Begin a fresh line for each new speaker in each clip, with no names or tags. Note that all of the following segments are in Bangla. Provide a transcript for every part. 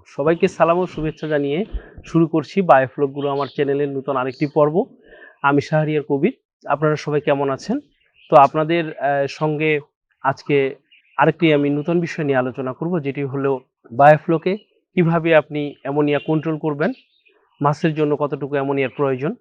সবাইকে সালাম ও শুভেচ্ছা জানিয়ে শুরু করছি বায়োফ্লক গুলো আমার চ্যানেলের নতুন আরেকটি পর্ব। আমি শাহরিয়ার কবির। আপনারা সবাই কেমন আছেন? তো আপনাদের সঙ্গে আজকে আরেকটি আমি নতুন বিষয় নিয়ে আলোচনা করব, যেটি হলো বায়োফ্লকে কিভাবে আপনি অ্যামোনিয়া কন্ট্রোল করবেন, মাছের জন্য কতটুকু অ্যামোনিয়ার প্রয়োজন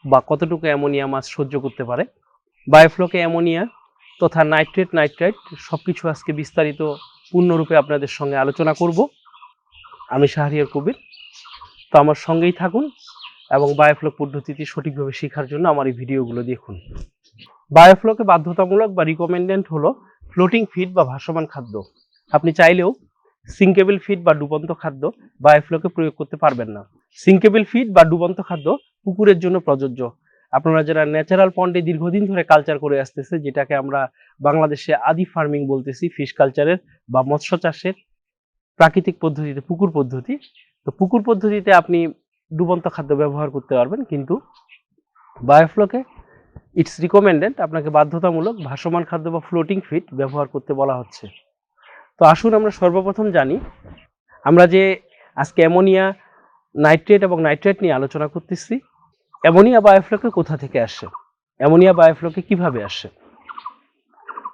বা কতটুকু অ্যামোনিয়া মাছ সহ্য করতে পারে। বায়োফ্লকে অ্যামোনিয়া তথা নাইট্রেট সবকিছু আজকে বিস্তারিত পূর্ণরূপে আপনাদের সঙ্গে আলোচনা করব। আমি শাহরিয়ার কবির। তো আমার সঙ্গেই থাকুন এবং বায়োফ্লক পদ্ধতিটি সঠিকভাবে শেখার জন্য আমার এই ভিডিওগুলো দেখুন। বায়োফ্লকে বাধ্যতামূলক বা রিকমেন্ডেড হলো ফ্লোটিং ফিড বা ভাসমান খাদ্য। আপনি চাইলেও সিঙ্কেবল ফিড বা ডুবন্ত খাদ্য বায়োফ্লকে প্রয়োগ করতে পারবেন না। সিঙ্কেবল ফিড বা ডুবন্ত খাদ্য পুকুরের জন্য প্রযোজ্য। আপনারা যারা ন্যাচারাল পন্ডে দীর্ঘদিন ধরে কালচার করে আসতেছে, যেটাকে আমরা বাংলাদেশে আদি ফার্মিং বলতেছি, ফিশ কালচারের বা মৎস্য চাষের প্রাকৃতিক পদ্ধতিতে পুকুর পদ্ধতি, তো পুকুর পদ্ধতিতে আপনি ডুবন্ত খাদ্য ব্যবহার করতে পারবেন, কিন্তু বায়োফ্লকে ইটস রিকমেন্ডেড, আপনাকে বাধ্যতামূলক ভাসমান খাদ্য বা ফ্লোটিং ফিড ব্যবহার করতে বলা হচ্ছে। তো আসুন আমরা সর্বপ্রথম জানি, আমরা যে আজকে অ্যামোনিয়া, নাইট্রেট এবং নাইট্রেট নিয়ে আলোচনা করতেছি, অ্যামোনিয়া বায়োফ্লকে কোথা থেকে আসে, অ্যামোনিয়া বায়োফ্লকে কিভাবে আসে।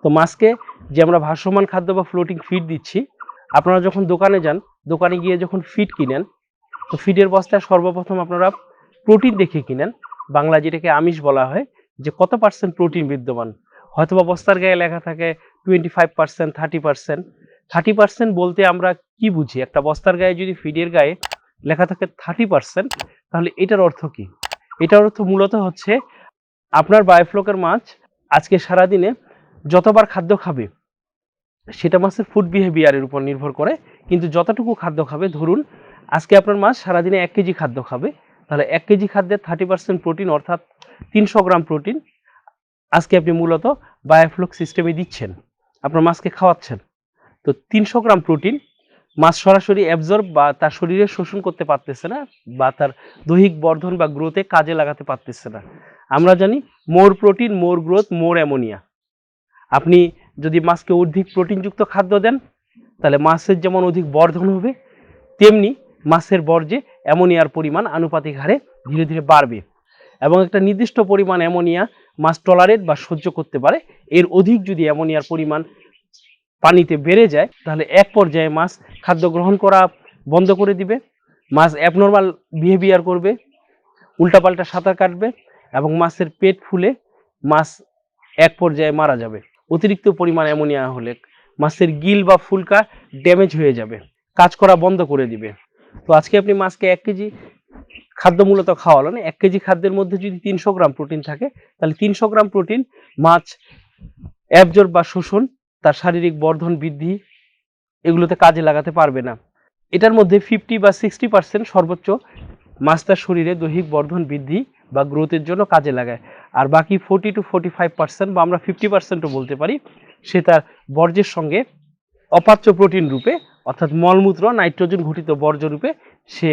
তো মাছকে যে আমরা ভাসমান খাদ্য বা ফ্লোটিং ফিড দিচ্ছি, আপনারা যখন দোকানে যান, দোকানে গিয়ে যখন ফিড কিনেন, তো ফিডের বস্তায় সর্বপ্রথম আপনারা প্রোটিন দেখে কিনেন, বাংলা যেটাকে আমিষ বলা হয়, যে কত পার্সেন্ট প্রোটিন বিদ্যমান। হয়তোবা বস্তার গায়ে লেখা থাকে 25%, 30%। 30% বলতে আমরা কি বুঝি? একটা বস্তার গায়ে যদি ফিডের গায়ে লেখা থাকে 30%, তাহলে এটার অর্থ কি? এটার অর্থ মূলত হচ্ছে আপনার বায়োফ্লকের মাছ আজকে সারাদিনে যতবার খাদ্য খাবে সেটা মাছের ফুড বিহেভিয়ারের উপর নির্ভর করে, কিন্তু যতটুকু খাদ্য খাবে, ধরুন আজকে আপনার মাছ সারাদিনে 1 কেজি খাদ্য খাবে, তাহলে 1 কেজি খাদ্যের 30% প্রোটিন অর্থাৎ 300 গ্রাম প্রোটিন আজকে আপনি মূলত বায়োফ্লক সিস্টেমে দিচ্ছেন, আপনার মাছকে খাওয়াচ্ছেন। তো 300 গ্রাম প্রোটিন মাছ সরাসরি অ্যাবজর্ব বা তার শরীরে শোষণ করতে পারতেছে না, বা তার দৈহিক বর্ধন বা গ্রোথে কাজে লাগাতে পারতেছে না। আমরা জানি মোর প্রোটিন মোর গ্রোথ মোর অ্যামোনিয়া। আপনি যদি মাছকে অধিক প্রোটিনযুক্ত খাদ্য দেন, তাহলে মাছের যেমন অধিক বর্ধন হবে, তেমনি মাছের বর্জ্যে অ্যামোনিয়ার পরিমাণ আনুপাতিক হারে ধীরে ধীরে বাড়বে, এবং একটা নির্দিষ্ট পরিমাণ অ্যামোনিয়া মাছ টলারেট বা সহ্য করতে পারে। এর অধিক যদি অ্যামোনিয়ার পরিমাণ পানিতে বেড়ে যায়, তাহলে এক পর্যায়ে মাছ খাদ্য গ্রহণ করা বন্ধ করে দিবে, মাছ অ্যাবনর্মাল বিহেভিয়ার করবে, উল্টাপাল্টা সাঁতার কাটবে, এবং মাছের পেট ফুলে মাছ এক পর্যায়ে মারা যাবে। অতিরিক্ত পরিমাণ অ্যামোনিয়া হলে মাছের গিল বা ফুলকা ড্যামেজ হয়ে যাবে, কাজ করা বন্ধ করে দিবে। তো আজকে আপনি মাছকে 1 কেজি খাদ্য মূলত খাওয়ালেন, 1 কেজি খাদ্যের মধ্যে যদি 300 গ্রাম প্রোটিন থাকে, তাহলে 300 গ্রাম প্রোটিন মাছ অ্যাবজর্ব বা শোষণ, তার শারীরিক বর্ধন বৃদ্ধি, এগুলোতে কাজে লাগাতে পারবে না। এটার মধ্যে 50 বা 60% সর্বোচ্চ মাছ তার শরীরে দৈহিক বর্ধন বৃদ্ধি বা গ্রোথের জন্য কাজে লাগায়, আর বাকি 40 to 45% বা আমরা 50%ও বলতে পারি, সে তার বর্জ্যের সঙ্গে অপাচ্য প্রোটিন রূপে, অর্থাৎ মলমূত্র নাইট্রোজেন ঘটিত বর্জ্য রূপে সে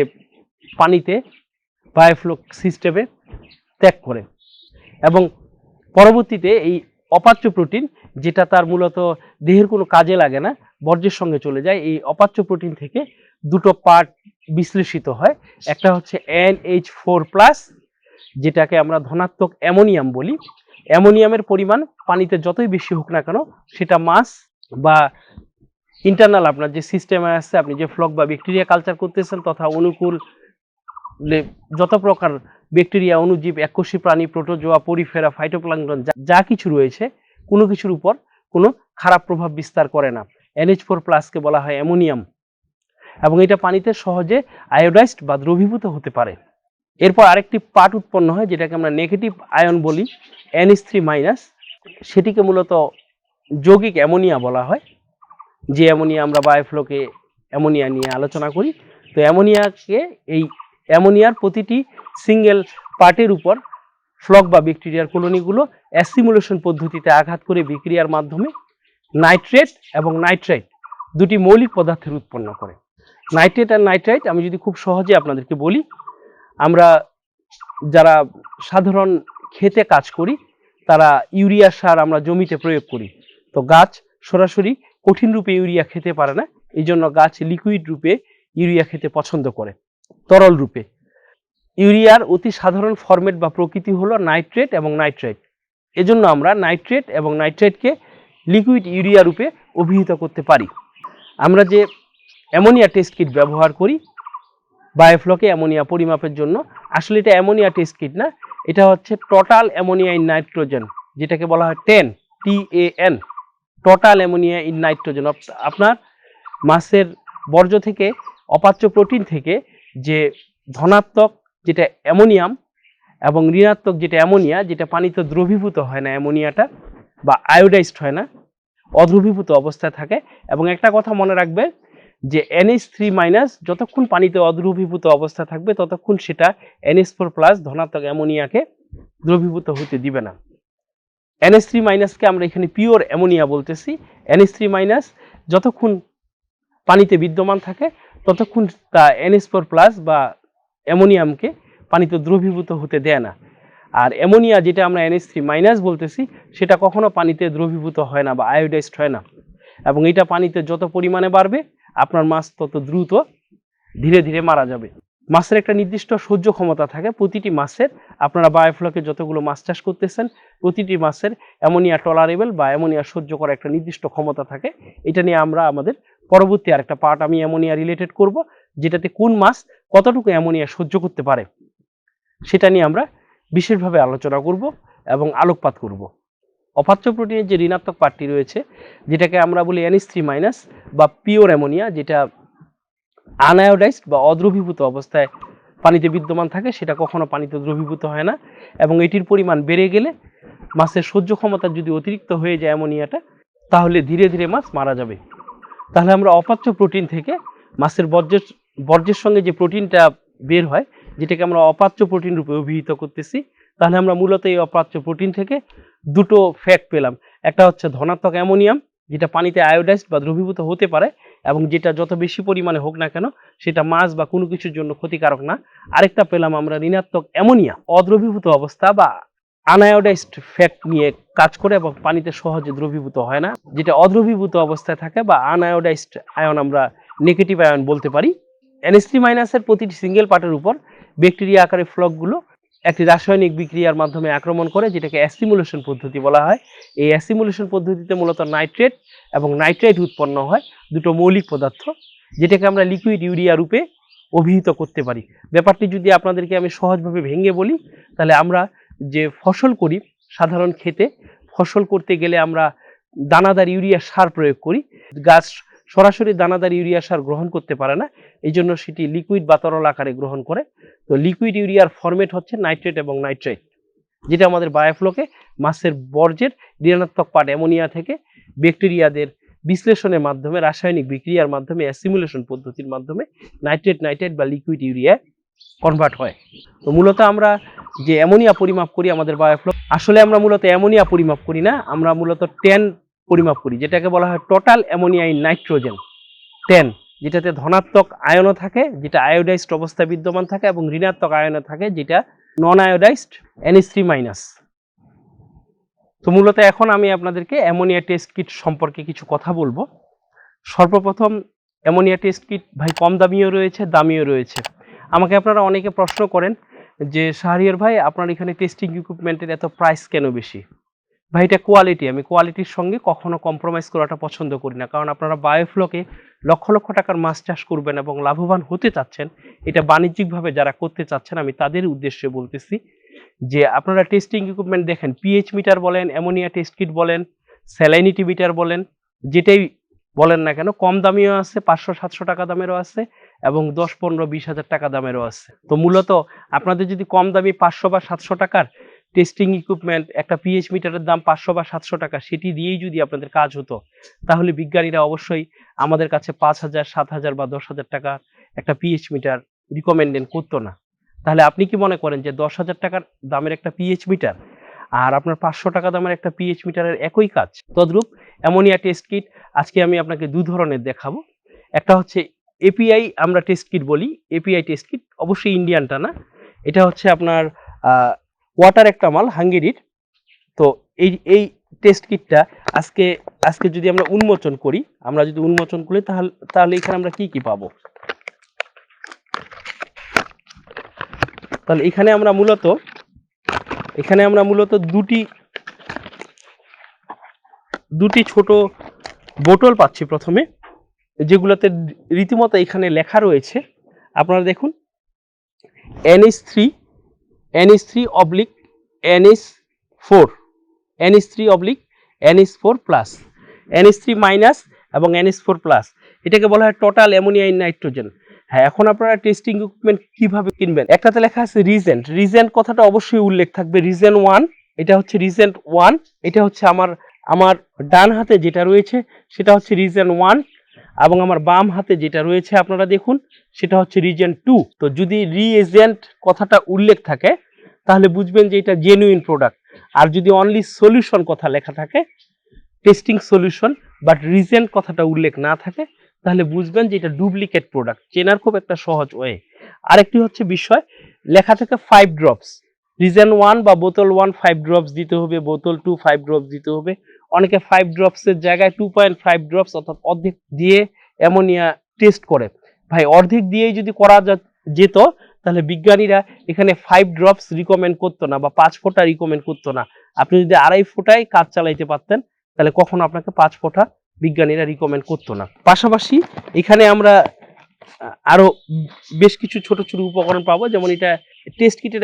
পানিতে বায়োফ্লক সিস্টেমে ত্যাগ করে, এবং পরবর্তীতে এই অপাচ্য প্রোটিন, যেটা তার মূলত দেহের কোনো কাজে লাগে না, বর্জ্যের সঙ্গে চলে যায়, এই অপাচ্য প্রোটিন থেকে দুটো পার্ট বিশ্লেষিত হয়। একটা হচ্ছে NH4+, যেটাকে আমরা ধনাত্মক অ্যামোনিয়াম বলি। অ্যামোনিয়ামের পরিমাণ পানিতে যতই বেশি হোক না কেন, সেটা মাছ বা ইন্টারনাল আপনার যে সিস্টেমে আছে, আপনি যে ফ্লক বা ব্যাকটেরিয়া কালচার করতেছেন, তথা অনুকূল যত প্রকার ব্যাকটেরিয়া, অণুজীব, এককোষী প্রাণী, প্রোটোজোয়া, পরিফেরা, ফাইটোপ্লাঙ্কটন যা কিছু রয়েছে, কোনো কিছুর উপর কোনো খারাপ প্রভাব বিস্তার করে না। NH4+কে বলা হয় অ্যামোনিয়াম, এবং এটা পানিতে সহজে আয়োডাইজড বা দ্রবীভূত হতে পারে। এরপর আরেকটি পার্ট উৎপন্ন হয়, যেটাকে আমরা নেগেটিভ আয়ন বলি, NH3-, সেটিকে মূলত যৌগিক অ্যামোনিয়া বলা হয়, যে অ্যামোনিয়া আমরা বায়োফ্লকে অ্যামোনিয়া নিয়ে আলোচনা করি। তো অ্যামোনিয়াকে, এই অ্যামোনিয়ার প্রতিটি সিঙ্গেল পার্টের উপর ফ্লক বা ব্যাকটেরিয়ার কলোনিগুলো অ্যাসিমুলেশন পদ্ধতিতে আঘাত করে বিক্রিয়ার মাধ্যমে নাইট্রেট এবং নাইট্রাইট দুটি মৌলিক পদার্থের উৎপন্ন করে। নাইট্রেট আর নাইট্রাইট আমি যদি খুব সহজে আপনাদেরকে বলি, আমরা যারা সাধারণ খেতে কাজ করি, তারা ইউরিয়া সার আমরা জমিতে প্রয়োগ করি। তো গাছ সরাসরি কঠিন রূপে ইউরিয়া খেতে পারে না, এই জন্য গাছ লিকুইড রূপে ইউরিয়া খেতে পছন্দ করে তরল রূপে। ইউরিয়ার অতি সাধারণ ফরম্যাট বা প্রকৃতি হলো নাইট্রেট এবং নাইট্রাইট। এজন্য আমরা নাইট্রেট এবং নাইট্রাইটকে লিকুইড ইউরিয়া রূপে অভিহিত করতে পারি। আমরা যে অ্যামোনিয়া টেস্ট কিট ব্যবহার করি বায়োফ্লকে অ্যামোনিয়া পরিমাপের জন্য, আসলে এটা অ্যামোনিয়া টেস্ট কিট না, এটা হচ্ছে টোটাল অ্যামোনিয়া ইন নাইট্রোজেন, যেটাকে বলা হয় TAN, total ammonia in nitrogen. আপনার মাছের বর্জ্য থেকে, অপাচ্য প্রোটিন থেকে যে ধনাত্মক যেটা অ্যামোনিয়াম এবং ঋণাত্মক যেটা অ্যামোনিয়া, যেটা পানিতে দ্রবীভূত হয় না, অ্যামোনিয়াটা বা আয়োডাইজড হয় না, অদ্রবীভূত অবস্থায় থাকে। এবং একটা কথা মনে রাখবে যে NH3- যতক্ষণ পানিতে অদ্রবীভূত অবস্থা থাকবে ততক্ষণ সেটা NH4+ ধনাত্মক অ্যামোনিয়াকে দ্রবীভূত হতে দিবে না। NH3- কে আমরা এখানে পিওর অ্যামোনিয়া বলতেছি। NH3- যতক্ষণ পানিতে বিদ্যমান থাকে ততক্ষণ তা NH4+ বা অ্যামোনিয়ামকে পানিতে দ্রবীভূত হতে দেয় না। আর অ্যামোনিয়া যেটা আমরা NH3- বলতেছি সেটা কখনো পানিতে দ্রবীভূত হয় না বা আয়োডাইজড হয় না। এবং এটা পানিতে যত পরিমাণে বাড়বে আপনার মাছ তত দ্রুত ধীরে ধীরে মারা যাবে। মাছের একটা নির্দিষ্ট সহ্য ক্ষমতা থাকে প্রতিটি মাছের। আপনারা বায়োফ্লকে যতগুলো মাছ চাষ করতেছেন প্রতিটি মাছের অ্যামোনিয়া টলারেবল বা অ্যামোনিয়া সহ্য করার একটা নির্দিষ্ট ক্ষমতা থাকে। এটা নিয়ে আমরা আমাদের পরবর্তী আরেকটা পার্ট আমি অ্যামোনিয়া রিলেটেড করব, যেটাতে কোন মাছ কতটুকু অ্যামোনিয়া সহ্য করতে পারে সেটা নিয়ে আমরা বিশেষভাবে আলোচনা করব এবং আলোকপাত করব। অপাচ্য প্রোটিনের যে ঋণাত্মক পার্টটি রয়েছে, যেটাকে আমরা বলি NH3- বা পিওর অ্যামোনিয়া, যেটা আনআয়োডাইজড বা অদ্রবীভূত অবস্থায় পানিতে বিদ্যমান থাকে, সেটা কখনো পানিতে দ্রবীভূত হয় না। এবং এটির পরিমাণ বেড়ে গেলে মাছের সহ্য ক্ষমতা যদি অতিরিক্ত হয়ে যায় অ্যামোনিয়াটা, তাহলে ধীরে ধীরে মাছ মারা যাবে। তাহলে আমরা অপাচ্য প্রোটিন থেকে মাছের বর্জ্যের সঙ্গে যে প্রোটিনটা বের হয়, যেটাকে আমরা অপাচ্য প্রোটিন রূপে অভিহিত করতেছি, তাহলে আমরা মূলত এই অপাচ্য প্রোটিন থেকে দুটো ফ্যাক্ট পেলাম। একটা হচ্ছে ধনাত্মক অ্যামোনিয়াম, যেটা পানিতে আয়োডাইজড বা দ্রবীভূত হতে পারে এবং যেটা যত বেশি পরিমাণে হোক না কেন সেটা মাছ বা কোনো কিছুর জন্য ক্ষতিকারক না। আরেকটা পেলাম আমরা ঋণাত্মক অ্যামোনিয়া, অদ্রবীভূত অবস্থা বা আনআয়োডাইজড ফ্যাক্ট নিয়ে কাজ করে এবং পানিতে সহজে দ্রবীভূত হয় না। যেটা অদ্রবীভূত অবস্থায় থাকে বা আনআয়োডাইজড আয়ন আমরা নেগেটিভ আয়ন বলতে পারি। NH3- এর প্রতিটি সিঙ্গেল পার্টের উপর ব্যাকটেরিয়া আকারে ফ্লকগুলো একটি রাসায়নিক বিক্রিয়ার মাধ্যমে আক্রমণ করে, যেটাকে অ্যাসিমুলেশন পদ্ধতি বলা হয়। এই অ্যাসিমুলেশন পদ্ধতিতে মূলত নাইট্রেট এবং নাইট্রাইট উৎপন্ন হয়, দুটো মৌলিক পদার্থ, যেটাকে আমরা লিকুইড ইউরিয়া রূপে অভিহিত করতে পারি। ব্যাপারটি যদি আপনাদেরকে আমি সহজভাবে ভেঙে বলি, তাহলে আমরা যে ফসল করি সাধারণ ক্ষেতে, ফসল করতে গেলে আমরা দানাদার ইউরিয়া সার প্রয়োগ করি। গাছ সরাসরি দানাদার ইউরিয়া সার গ্রহণ করতে পারে না, এই জন্য সেটি লিকুইড বা তরল আকারে গ্রহণ করে। তো লিকুইড ইউরিয়ার ফরম্যাট হচ্ছে নাইট্রেট এবং নাইট্রাইট, যেটা আমাদের বায়োফ্লকে মাছের বর্জ্যের ঋণাত্মক পার্ট অ্যামোনিয়া থেকে ব্যাকটেরিয়াদের বিশ্লেষণের মাধ্যমে, রাসায়নিক বিক্রিয়ার মাধ্যমে, অ্যাসিমুলেশন পদ্ধতির মাধ্যমে নাইট্রেট বা লিকুইড ইউরিয়া কনভার্ট হয়। তো মূলত আমরা যে অ্যামোনিয়া পরিমাপ করি আমাদের বায়োফ্লক, আসলে আমরা মূলত অ্যামোনিয়া পরিমাপ করি না, আমরা মূলত ট্যান পরিমাপ করি, যেটাকে বলা হয় total ammonia in nitrogen, tan, যেটাতে ধনাত্মক আয়নও থাকে, যেটা আয়োডাইজড অবস্থায় বিদ্যমান থাকে, এবং ঋণাত্মক আয়নও থাকে, যেটা নন আয়োডাইজড NH3-। তো মূলত এখন আমি আপনাদেরকে অ্যামোনিয়া টেস্ট কিট সম্পর্কে কিছু কথা বলবো। সর্বপ্রথম, অ্যামোনিয়া টেস্ট কিট ভাই কম দামিও রয়েছে, দামিও রয়েছে। আমাকে আপনারা অনেকে প্রশ্ন করেন যে শাহরিয়ার ভাই আপনার এখানে টেস্টিং ইকুইপমেন্টের এত প্রাইস কেন বেশি? ভাই এটা কোয়ালিটি, আমি কোয়ালিটির সঙ্গে কখনো কম্প্রোমাইজ করাটা পছন্দ করি না। কারণ আপনারা বায়োফ্লকে লক্ষ লক্ষ টাকার মাছ চাষ করবেন এবং লাভবান হতে চাচ্ছেন, এটা বাণিজ্যিকভাবে যারা করতে চাচ্ছেন আমি তাদের উদ্দেশ্যে বলতেছি যে আপনারা টেস্টিং ইকুইপমেন্ট দেখেন, পিএইচ মিটার বলেন, অ্যামোনিয়া টেস্ট কিট বলেন, স্যালাইনিটি মিটার বলেন, যেটাই বলেন না কেন, কম দামিও আছে, 500-700 টাকা দামেরও আছে এবং 10-15-20 হাজার টাকা দামেরও আছে। তো মূলত আপনাদের যদি কম দামি 500 বা 700 টাকার টেস্টিং ইকুইপমেন্ট, একটা পিএইচ মিটারের দাম 500 বা 700 টাকা, সেটি দিয়েই যদি আপনাদের কাজ হতো, তাহলে বিজ্ঞানীরা অবশ্যই আমাদের কাছে 5,000, 7,000 বা 10,000 টাকা একটা পিএইচ মিটার রিকমেন্ডেড করতো না। তাহলে আপনি কি মনে করেন যে 10,000 টাকার দামের একটা পিএইচ মিটার আর আপনার 500 টাকা দামের একটা পিএইচ মিটারের একই কাজ? তদ্রূপ অ্যামোনিয়া টেস্ট কিট আজকে আমি আপনাকে দু ধরনের দেখাবো। একটা হচ্ছে এপিআই আমরা টেস্ট কিট বলি, এপিআই টেস্ট কিট, অবশ্যই ইন্ডিয়ানটা না, এটা হচ্ছে আপনার ওয়াটার একটা মাল, হাঙ্গেরির। তো এই টেস্ট কিটটা আজকে যদি আমরা উন্মোচন করি, তাহলে এখানে আমরা কি কি পাবো? তাহলে এখানে আমরা মূলত দুটি ছোট বোতল পাচ্ছি প্রথমে, যেগুলোতে রীতিমতো এখানে লেখা রয়েছে, আপনারা দেখুন NH3/NH4 NH3/NH4+, NH3 মাইনাস এবং NH4+, এটাকে বলা হয় টোটাল অ্যামোনিয়া ইন নাইট্রোজেন। হ্যাঁ, এখন আপনারা টেস্টিং ইকুইপমেন্ট কিভাবে কিনবেন? একটাতে লেখা আছে রিজেন্ট কথাটা অবশ্যই উল্লেখ থাকবে, রিজেন 1, এটা হচ্ছে রিজেন্ট 1, এটা হচ্ছে আমার ডান হাতে যেটা রয়েছে সেটা হচ্ছে রিজেন 1, এবং আমার বাম হাতে যেটা রয়েছে আপনারা দেখুন সেটা হচ্ছে রিজেন 2। তো যদি রিএজেন্ট কথাটা উল্লেখ থাকে তাহলে বুঝবেন যে এটা জেনুইন প্রোডাক্ট, আর যদি অনলি সলিউশন কথা লেখা থাকে, টেস্টিং সলিউশন, বাট রিজেন্ট কথাটা উল্লেখ না থাকে, তাহলে বুঝবেন যে এটা ডুপ্লিকেট প্রোডাক্ট। চেনার খুব একটা সহজ ওয়ে। আরেকটি হচ্ছে বিষয়, লেখা থাকে 5 ড্রপস, রিজেন 1 বা বোতল 1 5 ড্রপস দিতে হবে, বোতল 2 5 ড্রপস দিতে হবে। অনেকে 5 ড্রপসের জায়গায় 2.5 ড্রপস অর্থাৎ অর্ধেক দিয়ে অ্যামোনিয়া টেস্ট করে। ভাই, অর্ধেক দিয়েই যদি করা যেত তাহলে বিজ্ঞানীরা এখানে 5 ড্রপস রিকমেন্ড করতো না বা 5 ফোঁটা রিকমেন্ড করতো না। আপনি যদি 2.5 ফোঁটায় কাজ চালাইতে পারতেন তাহলে কখনো আপনাকে 5 ফোঁটা বিজ্ঞানীরা রিকমেন্ড করতো না। পাশাপাশি এখানে আমরা আরো বেশ কিছু ছোট ছোট উপকরণ পাবো, যেমন এটা টেস্ট কিটের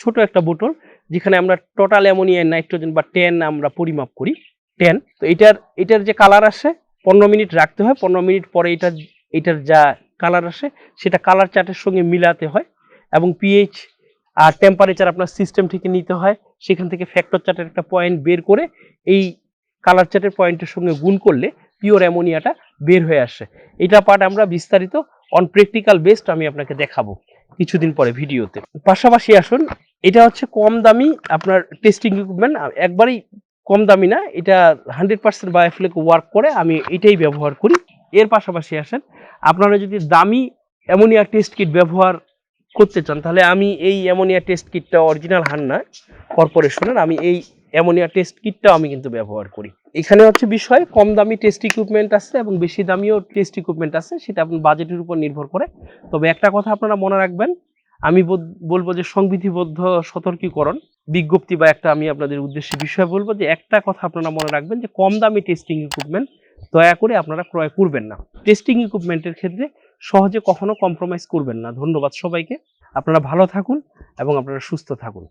ছোট একটা বোতল, যেখানে আমরা টোটাল অ্যামোনিয়া নাইট্রোজেন বা 10 আমরা পরিমাপ করি, 10। তো এটার যে কালার আসে 15 মিনিট রাখতে হয়, 15 মিনিট পরে এটার যা কালার আসে সেটা কালার চার্টের সঙ্গে মিলাতে হয়, এবং পিএইচ আর টেম্পারেচার আপনার সিস্টেম থেকে নিতে হয়। সেখান থেকে ফ্যাক্টর চার্টের একটা পয়েন্ট বের করে এই কালার চার্টের পয়েন্টের সঙ্গে গুণ করলে পিওর অ্যামোনিয়াটা বের হয়ে আসে। এটা পার্ট আমরা বিস্তারিত অন প্র্যাকটিক্যাল বেসড আমি আপনাকে দেখাবো কিছুদিন পরে ভিডিওতে। পাশাপাশি আসুন, এটা হচ্ছে কম দামি আপনার টেস্টিং ইকুইপমেন্ট, একবারেই কম দামি না, এটা 100% বায়োফ্লক ওয়ার্ক করে, আমি এটাই ব্যবহার করি। এর পাশাপাশি আসেন, আপনারা যদি দামি অ্যামোনিয়া টেস্ট কিট ব্যবহার করতে চান তাহলে আমি এই অ্যামোনিয়া টেস্ট কিটটা অরিজিনাল হান্না কর্পোরেশনের, আমি এই অ্যামোনিয়া টেস্ট কিটটাও আমি কিন্তু ব্যবহার করি। এখানে হচ্ছে বিষয়, কম দামি টেস্ট ইকুইপমেন্ট আছে এবং বেশি দামিও টেস্ট ইকুইপমেন্ট আছে, সেটা আপনার বাজেটের উপর নির্ভর করে। তবে একটা কথা আপনারা মনে রাখবেন, আমি বলবো যে সংবিধিবদ্ধ সতর্কীকরণ বিজ্ঞপ্তি বা একটা আমি আপনাদের উদ্দেশ্যে বিষয় বলবো যে একটা কথা আপনারা মনে রাখবেন যে কম দামি টেস্টিং ইকুইপমেন্ট দয়া করে আপনারা ক্রয় করবেন না। টেস্টিং ইকুইপমেন্টের ক্ষেত্রে সহজে কখনো কম্প্রোমাইজ করবেন না। ধন্যবাদ সবাইকে, আপনারা ভালো থাকুন এবং আপনারা সুস্থ থাকুন।